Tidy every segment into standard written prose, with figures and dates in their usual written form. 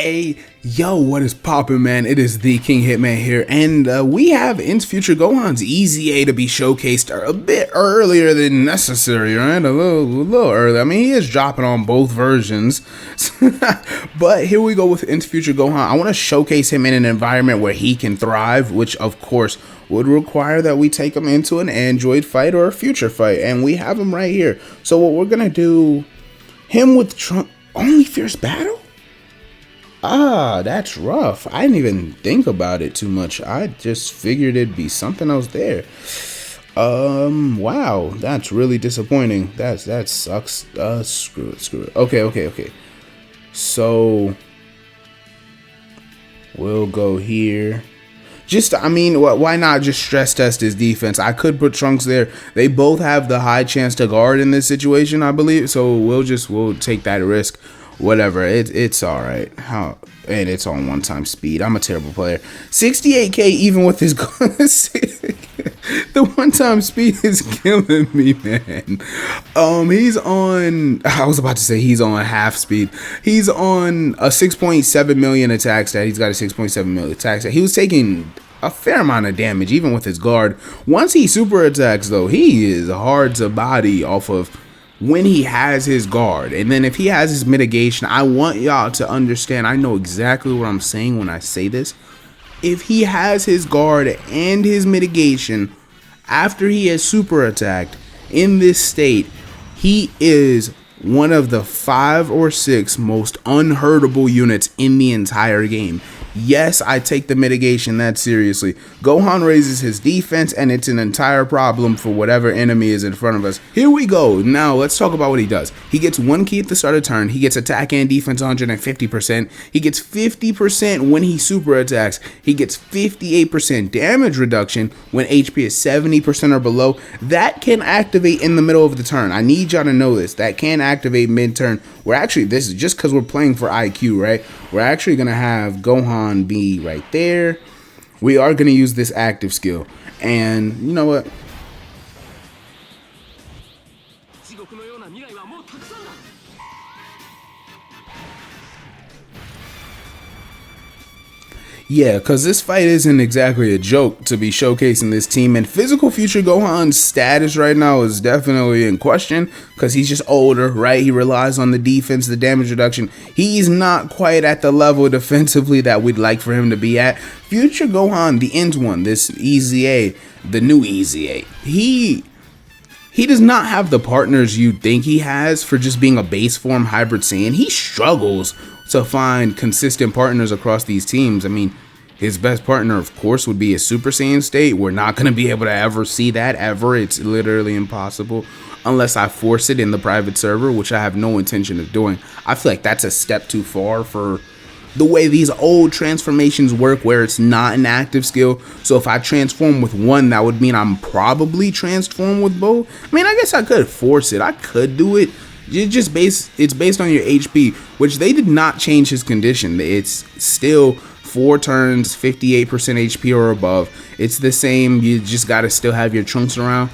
Hey, yo, what is poppin', man? It is the King Hitman here, and we have Int Future Gohan's Eza to be showcased a bit earlier than necessary, right? A little early. I mean, he is dropping on both versions, but here we go with Int Future Gohan. I want to showcase him in an environment where he can thrive, which of course would require that we take him into an Android fight or a future fight, and we have him right here. So what we're gonna do, him with Trump, only fierce battle? Ah, that's rough. I didn't even think about it too much. I just figured it'd be something else there. Wow, that's really disappointing. That sucks. Screw it. Okay. So we'll go here. Why not just stress test his defense? I could put Trunks there. They both have the high chance to guard in this situation, I believe. So we'll take that risk. Whatever, it's all right. And it's on one-time speed. I'm a terrible player. 68k even with his the one-time speed is killing me, man. He's on, I was about to say he's on half speed. He's on a 6.7 million attack stat. He's got a 6.7 million attack stat. He was taking a fair amount of damage even with his guard. Once he super attacks though, he is hard to body off of when he has his guard. And then if he has his mitigation, I want y'all to understand, I know exactly what I'm saying when I say this. If he has his guard and his mitigation after he has super attacked in this state, he is one of the 5 or 6 most unhurtable units in the entire game. Yes, I take the mitigation that seriously. Gohan raises his defense and it's an entire problem for whatever enemy is in front of us. Here we go. Now let's talk about what he does. He gets 1 key at the start of turn. He gets attack and defense 150%. He gets 50% when he super attacks. He gets 58% damage reduction when HP is 70% or below. That can activate in the middle of the turn. I need y'all to know this. That can activate mid-turn. This is just because we're playing for IQ, right? We're actually going to have Gohan be right there. We are going to use this active skill. And you know what? Yeah, because this fight isn't exactly a joke to be showcasing this team, and physical future Gohan's status right now is definitely in question because he's just older, right? He relies on the defense, the damage reduction. He's not quite at the level defensively that we'd like for him to be at. Future Gohan, the Int one, this Eza, the new Eza, he does not have the partners you'd think he has for just being a base form hybrid Saiyan. He struggles to find consistent partners across these teams. I mean, his best partner, of course, would be a Super Saiyan state. We're not going to be able to ever see that, ever. It's literally impossible unless I force it in the private server, which I have no intention of doing. I feel like that's a step too far for the way these old transformations work, where it's not an active skill. So if I transform with one, that would mean I'm probably transformed with both. I mean, I guess I could force it. I could do it. It's based on your HP, which they did not change his condition. It's still 4 turns, 58% HP or above. It's the same. You just got to still have your Trunks around.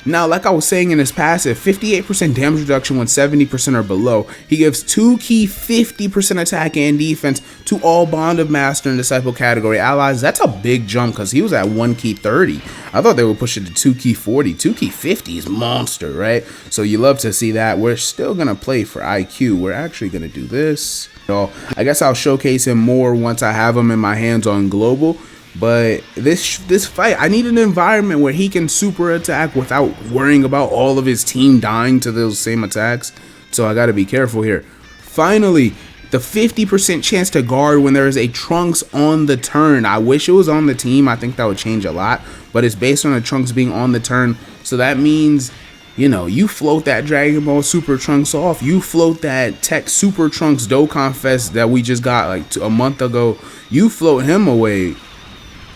Now, like I was saying in his passive, 58% damage reduction when 70% or below. He gives 2 key 50% attack and defense to all Bond of Master and Disciple category allies. That's a big jump because he was at 1 key 30. I thought they would push it to 2 key 40. 2 key 50 is monster, right? So you love to see that. We're still going to play for IQ. We're actually going to do this. So I guess I'll showcase him more once I have him in my hands on global. But this fight, I need an environment where he can super attack without worrying about all of his team dying to those same attacks. So I got to be careful here. Finally, the 50% chance to guard when there is a Trunks on the turn. I wish it was on the team. I think that would change a lot. But it's based on the Trunks being on the turn. So that means, you know, you float that Dragon Ball Super Trunks off. You float that Tech Super Trunks Dokkan Fest that we just got like a month ago. You float him away.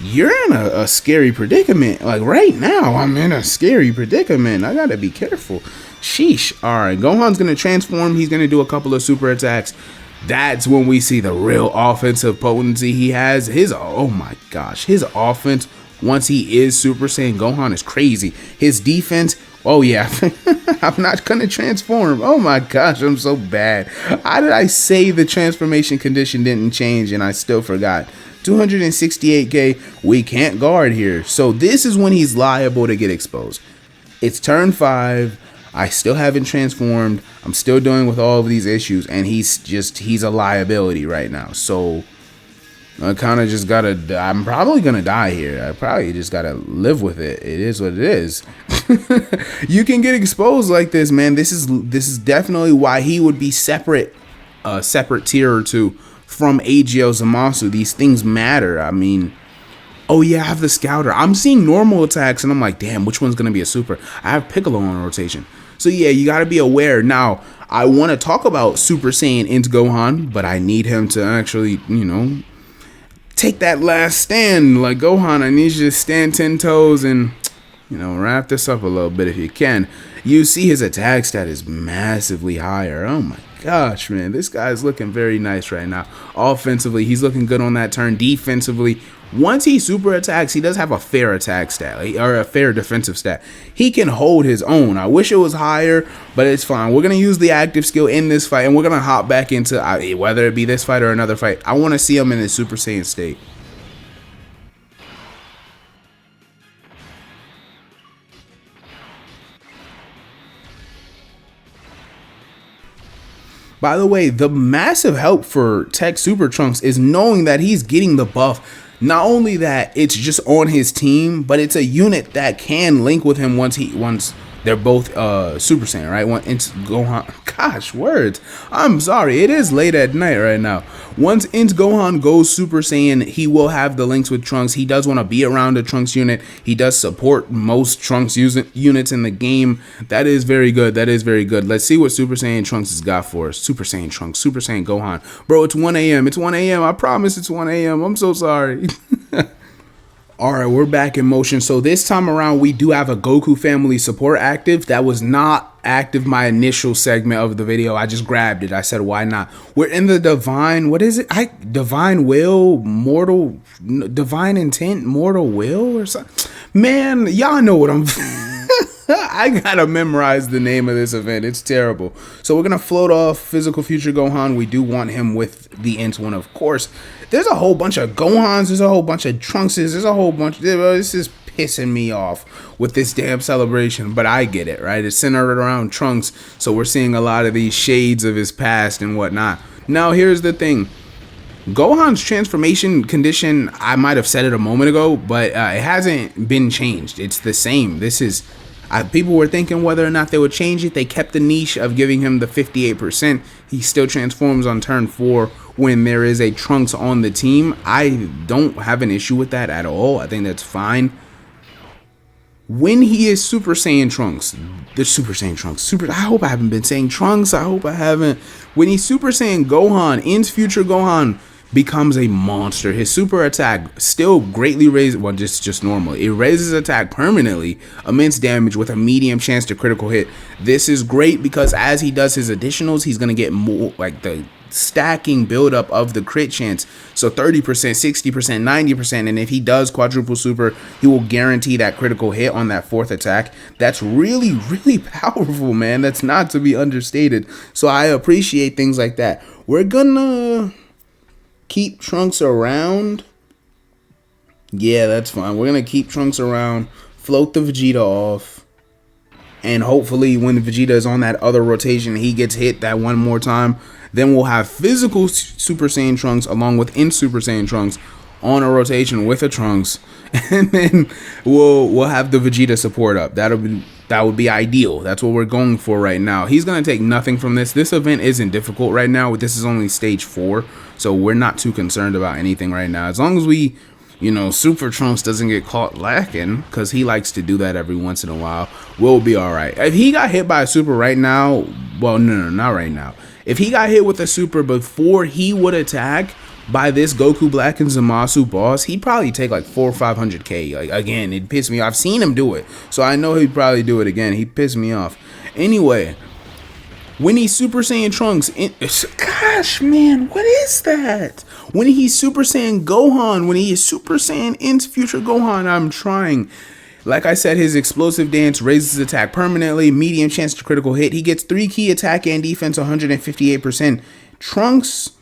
You're in a scary predicament. Like right now, I'm in a scary predicament. I gotta be careful. Sheesh. Alright, Gohan's gonna transform. He's gonna do a couple of super attacks. That's when we see the real offensive potency he has. Oh my gosh, his offense, once he is Super Saiyan Gohan, is crazy. His defense, Oh yeah, I'm not gonna transform. Oh my gosh, I'm so bad. How did I say the transformation condition didn't change and I still forgot? 268k, we can't guard here. So this is when he's liable to get exposed. It's turn 5. I still haven't transformed. I'm still dealing with all of these issues, and he's a liability right now. So I kind of just gotta, I'm probably gonna die here. I probably just gotta live with it. It is what it is. You can get exposed like this, man. This is definitely why he would be separate tier or two from AGL Zamasu. These things matter. I mean, oh yeah, I have the Scouter. I'm seeing normal attacks, and I'm like, damn, which one's gonna be a super? I have Piccolo on rotation. So yeah, you gotta be aware. Now, I want to talk about Super Saiyan Int Gohan, but I need him to actually, take that last stand. Like, Gohan, I need you to stand 10 toes and, wrap this up a little bit if you can. You see his attack stat is massively higher. Oh my gosh, man. This guy's looking very nice right now. Offensively, he's looking good on that turn. Defensively, once he super attacks, he does have a fair attack stat, or a fair defensive stat. He can hold his own. I wish it was higher, but it's fine. We're going to use the active skill in this fight, and we're going to hop back into whether it be this fight or another fight. I want to see him in his Super Saiyan state. By the way, the massive help for Tech Super Trunks is knowing that he's getting the buff. Not only that, it's just on his team, but it's a unit that can link with him once they're both Super Saiyan, right? Once Gohan, gosh, words. I'm sorry, it is late at night right now. Once Int Gohan goes Super Saiyan, he will have the links with Trunks. He does want to be around a Trunks unit. He does support most Trunks units in the game. That is very good. That is very good. Let's see what Super Saiyan Trunks has got for us. Super Saiyan Trunks, Super Saiyan Gohan. Bro, it's 1 a.m. It's 1 a.m. I promise it's 1 a.m. I'm so sorry. All right, we're back in motion. So this time around, we do have a Goku family support active. That was not active my initial segment of the video. I just grabbed it. I said, why not? We're in the divine, what is it? Divine will, mortal, divine intent, mortal will or something. Man, y'all know what I'm I gotta memorize the name of this event. It's terrible. So we're gonna float off Physical Future Gohan. We do want him with the Int one, of course. There's a whole bunch of Gohans. There's a whole bunch of Trunkses. There's a whole bunch. This is pissing me off with this damn celebration. But I get it, right? It's centered around Trunks. So we're seeing a lot of these shades of his past and whatnot. Now, here's the thing. Gohan's transformation condition, I might have said it a moment ago, but it hasn't been changed. It's the same. This is... people were thinking whether or not they would change it. They kept the niche of giving him the 58%. He still transforms on turn 4 when there is a Trunks on the team. I don't have an issue with that at all. I think that's fine. When he is Super Saiyan Trunks, the Super Saiyan Trunks, I hope I haven't been saying Trunks. I hope I haven't. When he's Super Saiyan Gohan, Int Future Gohan becomes a monster. His super attack still greatly raises, well, just normal. It raises attack permanently, immense damage with a medium chance to critical hit. This is great because as he does his additionals, he's going to get more, like the stacking buildup of the crit chance. So 30%, 60%, 90%. And if he does quadruple super, he will guarantee that critical hit on that 4th attack. That's really, really powerful, man. That's not to be understated. So I appreciate things like that. We're gonna keep Trunks around. Yeah, that's fine. We're gonna keep Trunks around, float the Vegeta off, and hopefully when Vegeta is on that other rotation, he gets hit that one more time. Then we'll have physical Super Saiyan Trunks along with Int Super Saiyan Trunks on a rotation with a Trunks, and then we'll have the Vegeta support up. That would be ideal. That's what we're going for right now. He's gonna take nothing from this. This event isn't difficult right now. This is only stage 4, so we're not too concerned about anything right now. As long as we, Super Trunks doesn't get caught lacking, because he likes to do that every once in a while, we'll be all right. If he got hit by a super right now, well, no, not right now. If he got hit with a super before he would attack by this Goku Black and Zamasu boss, he'd probably take like 400 or 500k. Like, again, it pissed me off. I've seen him do it, so I know he'd probably do it again. He pissed me off. Anyway, when he's Super Saiyan Trunks, gosh, man, what is that? When he's Super Saiyan Gohan, when he is Super Saiyan Int Future Gohan, I'm trying. Like I said, his explosive dance raises his attack permanently, medium chance to critical hit. He gets 3 key attack and defense, 158%. Trunks,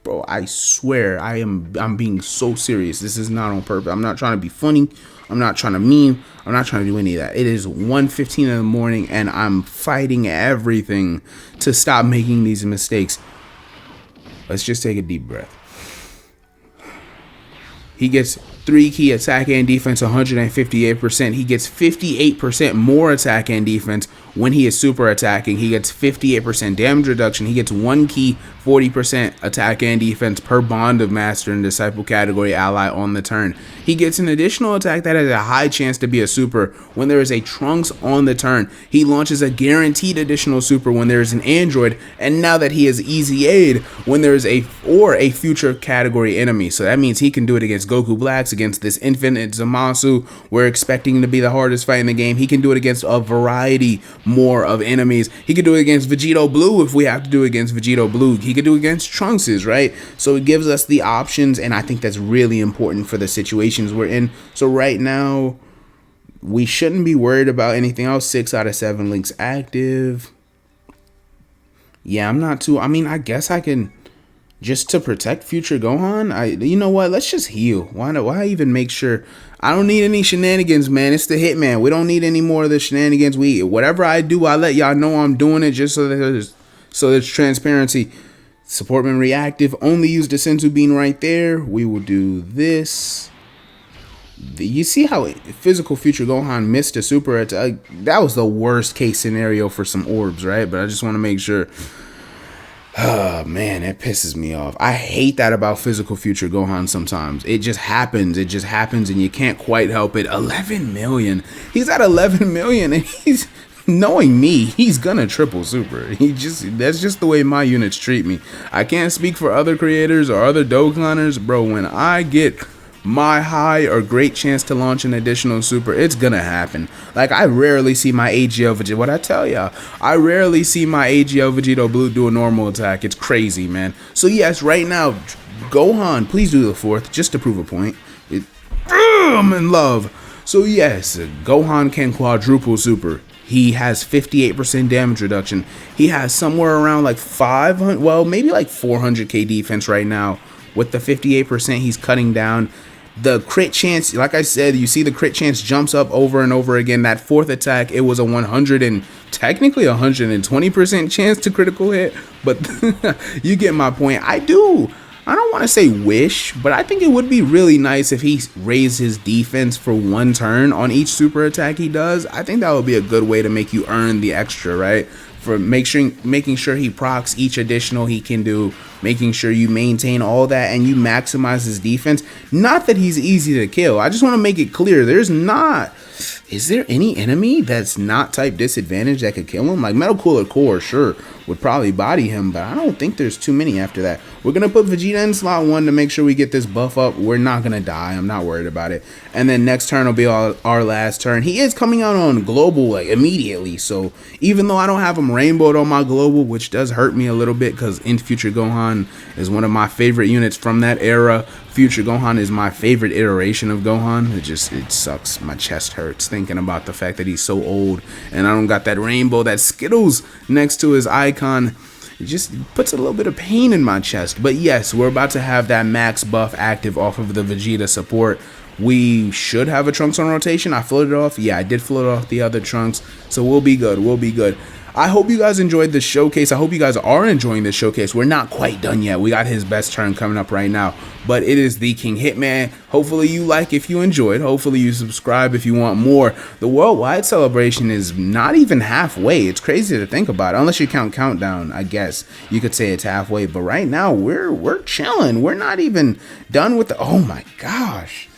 bro, I swear I'm being so serious. This is not on purpose. I'm not trying to be funny. I'm not trying to meme. I'm not trying to do any of that. It is 1:15 in the morning and I'm fighting everything to stop making these mistakes. Let's just take a deep breath. He gets 3 key attack and defense, 158%. He gets 58% more attack and defense when he is super attacking. He gets 58% damage reduction. He gets 1 key, 40% attack and defense per bond of master and disciple category ally on the turn. He gets an additional attack that has a high chance to be a super when there is a Trunks on the turn. He launches a guaranteed additional super when there is an android, and now that he is easy aid when there is a future category enemy. So that means he can do it against Goku Blacks, against this infinite Zamasu we're expecting to be the hardest fight in the game. He can do it against a variety more of enemies. He could do it against Vegito Blue if we have to do it against Vegito Blue. He could do it against Trunkses, right? So it gives us the options, and I think that's really important for the situations we're in. So right now, we shouldn't be worried about anything else. 6 out of 7 links active. Yeah, I'm not too, I mean, I guess I can, just to protect future Gohan, you know what, let's just heal. Why even make sure? I don't need any shenanigans, man. It's the Hitman. We don't need any more of the shenanigans. Whatever I do, I let y'all know I'm doing it just so that there's transparency. Supportman reactive, only use the Senzu Bean right there. We will do this. You see how physical future Gohan missed a super attack? That was the worst case scenario for some orbs, right? But I just want to make sure. Oh man, that pisses me off. I hate that about physical future Gohan sometimes. It just happens. It just happens and you can't quite help it. 11 million. He's at 11 million and he's, knowing me, he's gonna triple super. That's just the way my units treat me. I can't speak for other creators or other Dokkaners, bro. When I get my high or great chance to launch an additional super, it's gonna happen. Like, I rarely see my AGL Vegeta, what I tell y'all, I rarely see my AGL Vegito Blue do a normal attack. It's crazy, man. So yes, right now, Gohan, please do the 4th, just to prove a point. I'm in love. So yes, Gohan can quadruple super. He has 58% damage reduction. He has somewhere around like 500, well, maybe like 400k defense right now. With the 58% he's cutting down. The crit chance, like I said, you see the crit chance jumps up over and over again. That 4th attack, it was a 100 and technically 120% chance to critical hit, but you get my point. I don't want to say wish, but I think it would be really nice if he raised his defense for 1 turn on each super attack he does. I think that would be a good way to make you earn the extra, right? For making sure he procs each additional he can do, making sure you maintain all that and you maximize his defense. Not that he's easy to kill. I just want to make it clear, is there any enemy that's not type disadvantage that could kill him? Like Metal Cooler Core, sure, would probably body him, but I don't think there's too many after that. We're going to put Vegeta in slot 1 to make sure we get this buff up. We're not going to die. I'm not worried about it. And then next turn will be our last turn. He is coming out on global like immediately, so even though I don't have him rainbowed on my global, which does hurt me a little bit because in Future Gohan is one of my favorite units from that era. Future Gohan is my favorite iteration of Gohan. It sucks. My chest hurts thinking about the fact that he's so old and I don't got that rainbow, that Skittles next to his icon. It just puts a little bit of pain in my chest. But yes, we're about to have that max buff active off of the Vegeta support. We should have a Trunks on rotation. I floated off. Yeah, I did float off the other Trunks. So we'll be good. We'll be good. I hope you guys enjoyed the showcase. I hope you guys are enjoying this showcase. We're not quite done yet. We got his best turn coming up right now. But it is the King Hitman. Hopefully you like if you enjoyed. Hopefully you subscribe if you want more. The worldwide celebration is not even halfway. It's crazy to think about. Unless you count Countdown, I guess. You could say it's halfway. But right now, we're chilling. We're not even done with the... Oh my gosh.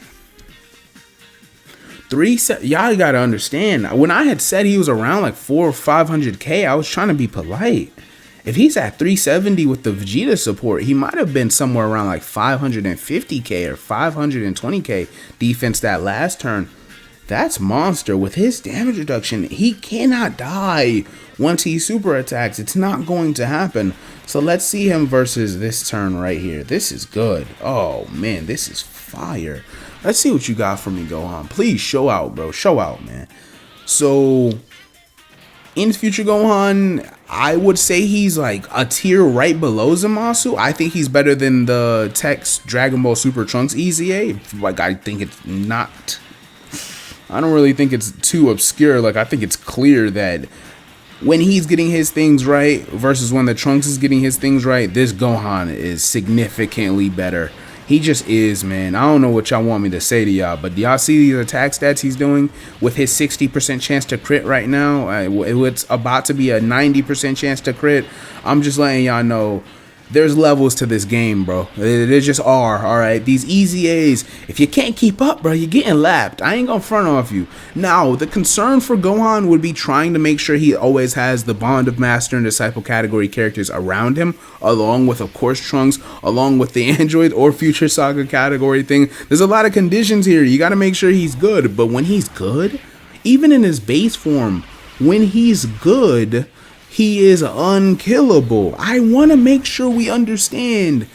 Y'all gotta understand, when I had said he was around like 400 or 500k, I was trying to be polite. If he's at 370 with the Vegeta support, he might have been somewhere around like 550k or 520k defense that last turn. That's monster. With his damage reduction, he cannot die once he super attacks. It's not going to happen. So let's see him versus this turn right here. This is good. Oh man, this is fire. Let's see what you got for me, Gohan. Please show out, bro. Show out, man. So, in Future Gohan, I would say he's like a tier right below Zamasu. I think he's better than the Text Dragon Ball Super Trunks Eza. Like, I think it's not... I don't really think it's too obscure. Like, I think it's clear that when he's getting his things right versus when the Trunks is getting his things right, this Gohan is significantly better. He just is, man. I don't know what y'all want me to say to y'all, but do y'all see these attack stats he's doing with his 60% chance to crit right now? It's about to be a 90% chance to crit. I'm just letting y'all know there's levels to this game, bro. There just are, all right? These easy A's, if you can't keep up, bro, you're getting lapped. I ain't gonna front off you. Now, the concern for Gohan would be trying to make sure he always has the bond of master and disciple category characters around him, along with, of course, Trunks, along with the Android or Future Saga category thing. There's a lot of conditions here. You gotta make sure he's good, but when he's good, even in his base form, when he's good, he is unkillable. I want to make sure we understand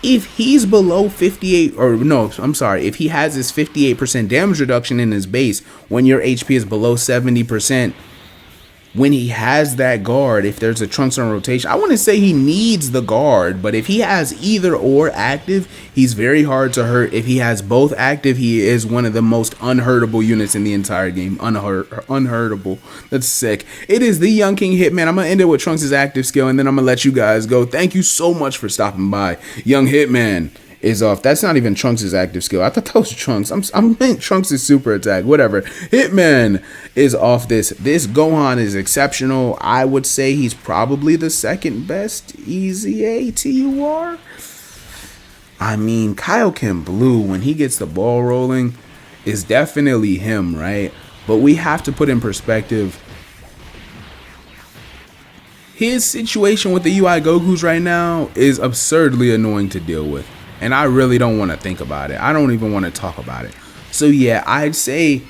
if he's below 58, or no, I'm sorry, if he has his 58% damage reduction in his base when your HP is below 70%, when he has that guard, if there's a Trunks on rotation, I wouldn't say he needs the guard, but if he has either or active, he's very hard to hurt. If he has both active, he is one of the most unhurtable units in the entire game. Unhurtable. That's sick. It is the Young King Hitman. I'm going to end it with Trunks' active skill, and then I'm going to let you guys go. Thank you so much for stopping by. Young Hitman is off. That's not even Trunks' active skill. I thought that was Trunks. I'm meant Trunks' super attack. Whatever. Hitman is off this. This Gohan is exceptional. I would say he's probably the second best Eza TUR. I mean, Kaioken Blue, when he gets the ball rolling, is definitely him, right? But we have to put in perspective his situation with the UI Gokus right now is absurdly annoying to deal with. And I really don't want to think about it. I don't even want to talk about it. So yeah, I'd say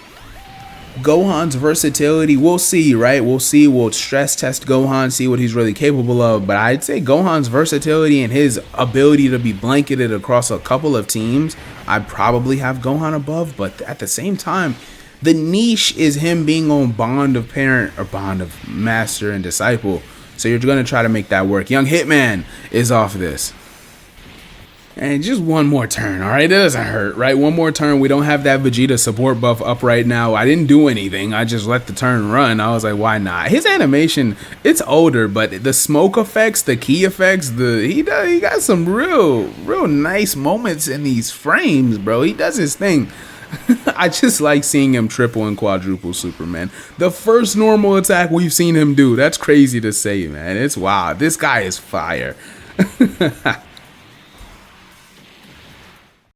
Gohan's versatility, we'll see, right? We'll see. We'll stress test Gohan, see what he's really capable of. But I'd say Gohan's versatility and his ability to be blanketed across a couple of teams, I'd probably have Gohan above. But at the same time, the niche is him being on bond of parent or bond of master and disciple. So you're going to try to make that work. Young Hitman is off this. And just one more turn, all right? It doesn't hurt, right? One more turn. We don't have that Vegeta support buff up right now. I didn't do anything. I just let the turn run. I was like, why not? His animation, it's older, but the smoke effects, the key effects, he got some real nice moments in these frames, bro. He does his thing. I just like seeing him triple and quadruple Superman. The first normal attack we've seen him do. That's crazy to say, man. It's wild. This guy is fire.